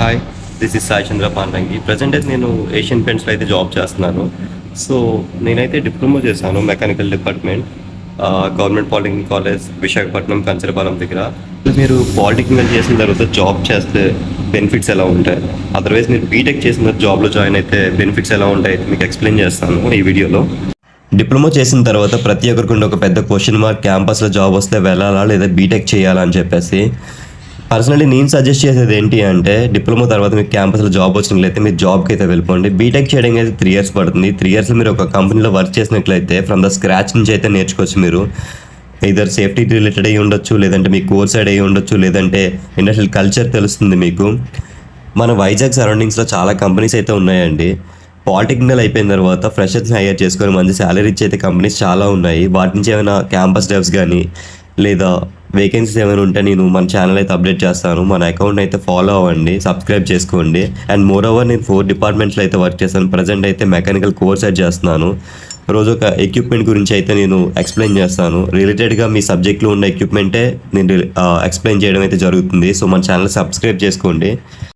Hi, this is Sai Chandra Pandangi. Present అయితే నేను Asian పెయింట్స్లో అయితే జాబ్ చేస్తున్నాను. సో నేనైతే డిప్లొమా చేశాను mechanical department, government polytechnic college Visakhapatnam Kancharapalem దగ్గర. మీరు పాలిటెక్నికల్ చేసిన తర్వాత జాబ్ చేస్తే బెనిఫిట్స్ ఎలా ఉంటాయి, అదర్వైజ్ మీరు బీటెక్ చేసిన తర్వాత జాబ్లో జాయిన్ అయితే బెనిఫిట్స్ ఎలా ఉంటాయి మీకు ఎక్స్ప్లెయిన్ చేస్తాను ఈ వీడియోలో. డిప్లొమా చేసిన తర్వాత ప్రతి ఒక్కరికి ఉండే ఒక పెద్ద క్వశ్చన్ మార్క్, క్యాంపస్లో జాబ్ వస్తే వెళ్ళాలా లేదా బీటెక్ చేయాలా అని చెప్పేసి. పర్సనలీ నేను సజెస్ట్ చేసేది ఏంటి అంటే, డిప్లొమా తర్వాత మీకు క్యాంపస్లో జాబ్ వచ్చినట్లయితే మీరు జాబ్కి అయితే వెళ్ళిపోండి. బీటెక్ చేయడానికి అయితే 3 years పడుతుంది. 3 yearsలో మీరు ఒక కంపెనీలో వర్క్ చేసినట్లయితే ఫ్రమ్ ద స్క్రాచ్ నుంచి అయితే నేర్చుకోవచ్చు. మీరు ఇదర్ సేఫ్టీ రిలేటెడ్ అయ్యి ఉండొచ్చు, లేదంటే మీ కోర్ సైడ్ అయ్యి ఉండొచ్చు, లేదంటే ఇండస్ట్రియల్ కల్చర్ తెలుస్తుంది మీకు. మన వైజాగ్ సరౌండింగ్స్లో చాలా కంపెనీస్ అయితే ఉన్నాయండి. పాలిటెక్నికల్ అయిపోయిన తర్వాత ఫ్రెషర్స్ని హైర్ చేసుకొని మంచి శాలరీ ఇచ్చే అయితే కంపెనీస్ చాలా ఉన్నాయి. వాటి నుంచి ఏమైనా క్యాంపస్ డెవ్స్ కానీ లేదా వేకెన్సీస్ ఏమైనా ఉంటే నేను మన ఛానల్ అయితే అప్డేట్ చేస్తాను. మన అకౌంట్ అయితే ఫాలో అవ్వండి, సబ్స్క్రైబ్ చేసుకోండి. అండ్ మోర్ ఓవర్ నేను 4 డిపార్ట్మెంట్స్లో అయితే వర్క్ చేస్తాను. ప్రజెంట్ అయితే మెకానికల్ కోర్స్ అయితే చేస్తున్నాను. రోజు ఒక ఎక్విప్మెంట్ గురించి అయితే నేను ఎక్స్ప్లెయిన్ చేస్తాను. రిలేటెడ్గా మీ సబ్జెక్ట్లో ఉన్న ఎక్విప్మెంటే నేను ఎక్స్ప్లెయిన్ చేయడం అయితే జరుగుతుంది. సో మన ఛానల్ సబ్స్క్రైబ్ చేసుకోండి.